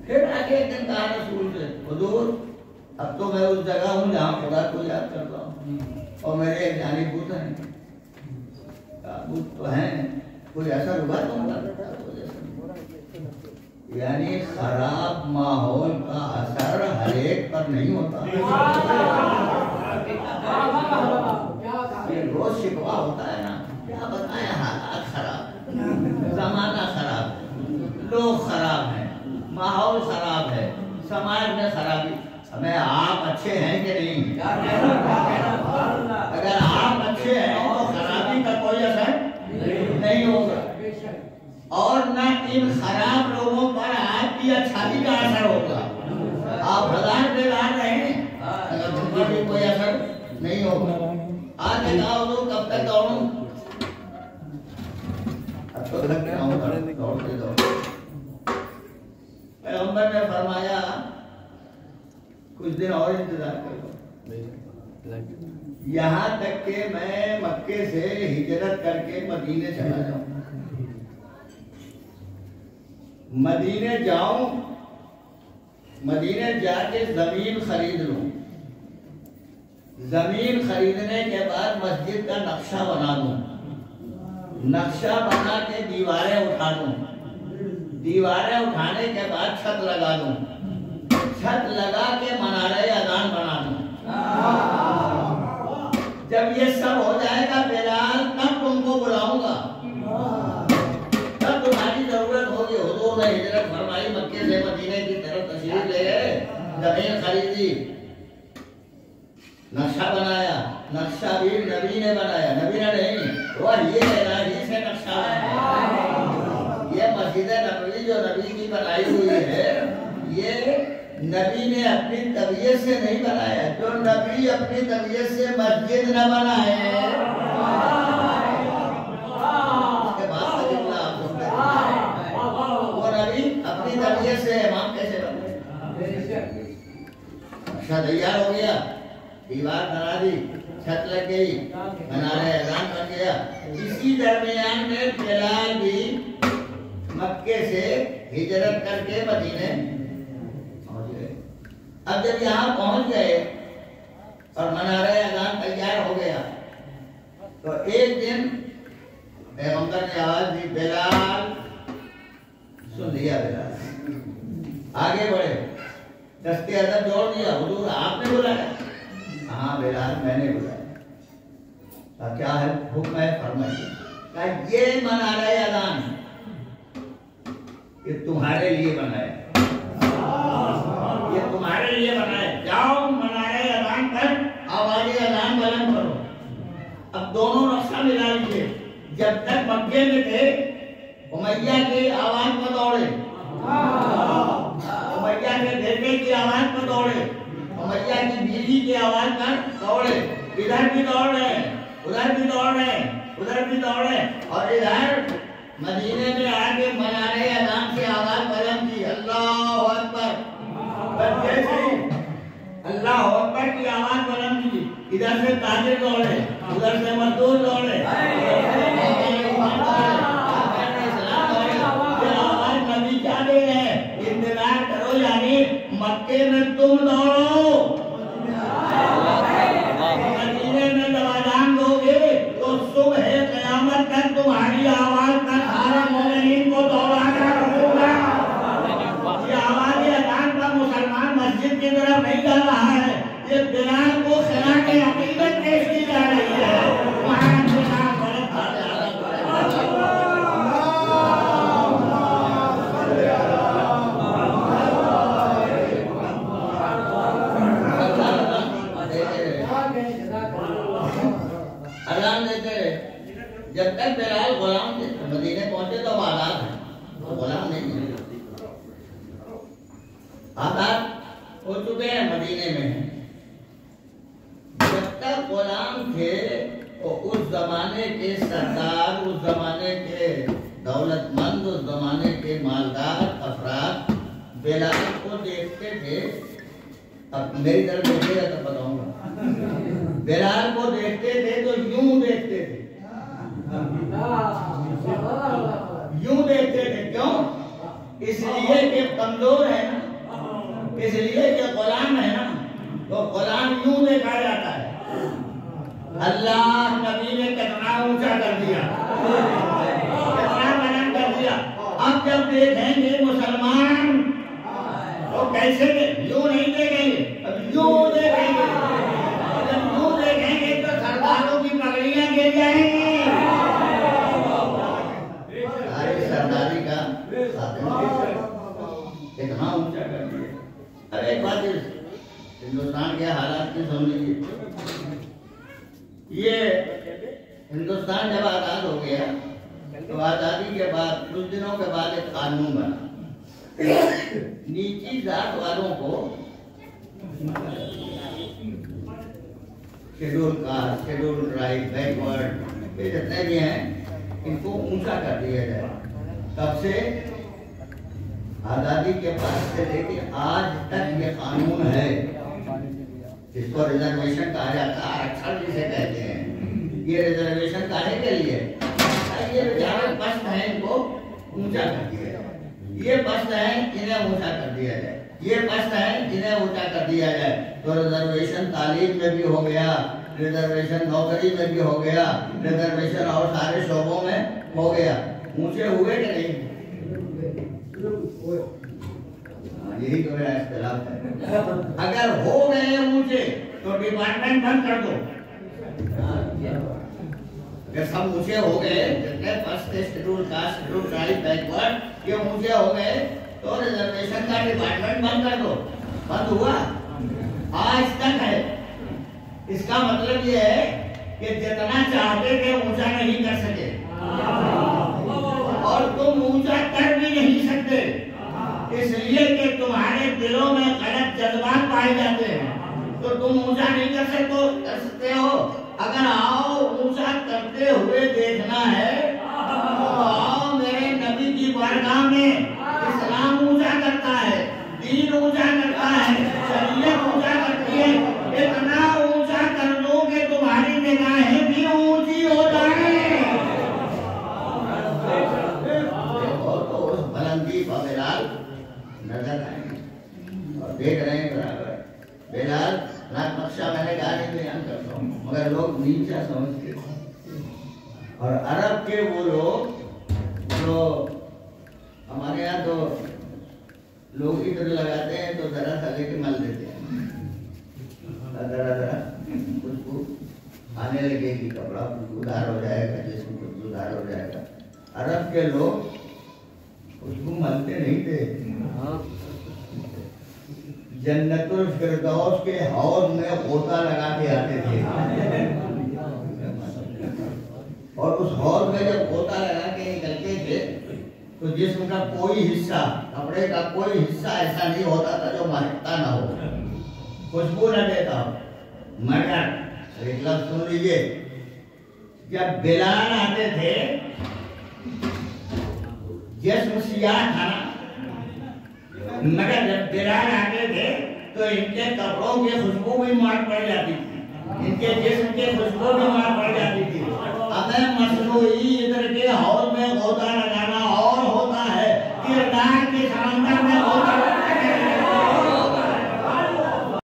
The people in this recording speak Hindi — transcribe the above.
फिर आगे एक दिन कहा रसूल से, हुजूर अब तो मैं उस जगह हूँ जहाँ खुदा को याद करता हूँ और मेरे एक जानी भूत हैं। भूत तो हैं, कोई ऐसा रुका तो यानी खराब माहौल का असर हर एक पर नहीं होता। ये रोज शिकवा होता है ना, क्या बताएं, हालात खराब, जमाना खराब, लोग खराब हैं, माहौल खराब है, समाज में खराबी। हमें आप अच्छे हैं कि नहीं? अगर आप अच्छे हैं तो खराबी का कोई असर नहीं होगा और न इन खराब लोगों पर आपकी अच्छाई का असर होगा। आप हजार बेकार रहें, अगर उनका भी कोई असर नहीं होगा। आज बताओ तो कब तक दौड़ूं? अब तो दौड़ते दौड़ते पैगंबर ने फरमाया कुछ दिन और इंतजार करो, यहाँ तक कि मैं मक्के से हिजरत करके मदीने चला जाऊं। मदीने जाऊं, मदीने जाके जमीन खरीद लूं, जमीन खरीदने के बाद मस्जिद का नक्शा बना दूं, नक्शा बना के दीवारें उठा दूं, दीवारें उठाने के बाद छत लगा दूं, छत लगा के मनारे अजान बना दूं। जब ये सब हो जाएगा बिलाल, तब तुमको बुलाऊंगा, तब तुम्हारी जरूरत होगी। हुजूर ने हिजरत फरमाई, मक्के से मदीने की तरफ तशरीफ ले गए, जमीन खरीदी, नक्शा बनाया, नक्शा भी नबी ने बनाया, नबी ने नहीं, वह ये इलाही से नक्शा बनाया। ये मस्जिद नबवी जो नबी की बनाई हुई है, ये नबी ने अपनी तबीयत से नहीं बनाया। जो नबी अपनी तबीयत से मस्जिद न बनाए, उसके बाद का जुमला आप सुनते हैं, वो नबी अपनी तबीयत से इमाम कैसे बने? अच्छा तैयार हो गया, दीवार बना दी, छत लग गई, मनारे अज़ान बन गया। इसी दरमियान में बिलाल भी मक्के से हिजरत करके मदीने पहुंच गए। अब जब यहाँ पहुंच गए और मनारे अज़ान तैयार हो गया, तो एक दिन पैगंबर ने आवाज दी, बिलाल। सुन लिया बिलाल, आगे बढ़े, दस्ते अदब जोड़ दिया, हुजूर आपने बुलाया? हाँ बिलाल मैंने बुलाया। क्या है हुक्म है? फरमाइए। ये मनारे अज़ान ये तुम्हारे लिए बनाया, ये तुम्हारे लिए बनाया। जाओ मनारे अज़ान पर आवाज़ अज़ान बुलंद करो। अब दोनों नक्शा मिला लीजिए। जब तक मक्के में थे, उमैया की आवाज पर दौड़े, उमैया के बेटे की आवाज पर दौड़े, उमैया की बीवी की आवाज पर दौड़े। इधर भी दौड़ रहे, उधर भी दौड़ रहे, उधर भी दौड़े, और इधर मदीने में आके मनारे अज़ान की आवाज बुलंद की, अल्लाहु अकबर। अल्लाह अकबर की आवाज बुलंद की। इधर से ताजिर दौड़े, उधर से मजदूर दौड़े, आवाज नबी क्या दे रहे हैं? इंतजार करो, यानी मक्के में तुम दौड़ो, मदीने में जब अज़ान दोगे तो सुबह क़यामत तक तुम्हारी आवाज का सारा मोमिनीन को दौड़ाना होगा। ये आवाज़ अज़ान का मुसलमान मस्जिद की तरफ नहीं जा रहा है, ये बिलाल को खिला के अकीदत पेश की जा रही है। अज़ान देते रहे जब तक बिलाल गुलाम थे। मदीने पहुंचे तो आज़ाद है, तो गुलाम नहीं है, आज़ाद हो चुके हैं, मदीने में हैं। जब तक गुलाम थे तो उस जमाने के सरदार, उस जमाने के दौलतमंद, उस जमाने के मालदार अफराद बिलाल को देखते थे। अब मेरी तरफ देखिएगा तब बताऊंगा। बिलाल को देखते थे तो यूं देखते थे, यूं देखते थे। क्यों? इसलिए कि कमजोर है ना, इसलिए कि गुलाम है ना, तो गुलाम यूं देखा जाता है। अल्लाह नबी ने कितना ऊंचा कर दिया, कितना बुलंद कर दिया। अब जब देखेंगे मुसलमान तो कैसे यूं नहीं देखेंगे, अब यूं देखेंगे। जब यूं देखेंगे तो सरदारों की पगड़ियां गिर जाएंगी। सारी सरदारी का कितना ऊंचा कर दिया। अब एक बात हिंदुस्तान के हालात की समझ लीजिए। ये हिंदुस्तान जब आजाद हो गया तो आजादी के बाद कुछ दिनों के बाद एक कानून बना, नीची जात वालों को, schedule caste, schedule tribe, backward, ये जितने भी हैं इनको ऊंचा कर दिया जाए। तब से आजादी के बाद से लेके आज तक ये कानून है, जिसको रिजर्वेशन कहा जाता है, आरक्षण जिसे कहते हैं। ये रिजर्वेशन काहे के लिए? ये बेचारे पस्त हैं, इनको ऊंचा कर दिया जाए। ये पस्त हैं, इन्हें ऊंचा कर दिया जाए। ये पस्त हैं, इन्हें ऊंचा कर दिया जाए। तो रिजर्वेशन तालीम में भी हो गया, रिजर्वेशन नौकरी में भी हो गया, रिजर्वेशन और सारे शोबों में हो गया। ऊंचे हुए कि नहीं? यही तो मेरा इख्तिलाफ है। अगर हो गए ऊंचे तो डिपार्टमेंट बंद कर दो। अगर सब ऊंचे हो गए, जितने first schedule caste, schedule tribe, backward, ये ऊंचे हो गए तो रिजर्वेशन का डिपार्टमेंट बंद कर दो। बंद हुआ? आज तक है। इसका मतलब ये है कि जितना चाहते थे ऊंचा नहीं कर सके, और तुम ऊंचा कर भी नहीं सकते, इसलिए कि तुम्हारे दिलों में गलत जज्बात पाए जाते हैं, तो तुम ऊंचा नहीं कर सकते हो। अगर आओ ऊंचा करते हुए देखना है तो आओ मेरे नबी की बारगाह में। इस्लाम ऊंचा करता है, दीन ऊंचा करता है, शरीयत ऊंचा करती है। इतना ऊंचा कर लो कि तुम्हारी निगाहें भी ऊंची हो जाएं। तो उस बुलंदी पर बिलाल नजर आए और देख रहे हैं बराबर। बिलाल रात नक्शा मैंने कहा नहीं बयान करता हूँ, मगर लोग नीचा समझते हैं। और अरब के वो लोग जो हमारे यहाँ तो लोग इधर लगाते हैं तो जरा सा लेके मल देते हैं, जरा खुशबू आने लगेगी, कपड़ा खुशबूदार हो जाएगा, जिसम खुशबूदार हो जाएगा। अरब के लोग खुशबू मलते नहीं थे। जन्नतुल फिरदौस के हौज में गोता लगा के आते थे, और उस हौज में जब गोता लगा के निकलते थे तो जिस्म का कोई हिस्सा, कपड़े का कोई हिस्सा ऐसा नहीं होता था जो महकता ना हो, खुशबू न देता हो। मगर एक लफ्ज़ सुन लीजिए, जब बिलाल आते थे, जिस्म सियाह था ना, मगर जब बिलाल आते थे तो इनके कपड़ों की खुशबू भी मार पड़ जाती थी, इनके जिस्म की खुशबू भी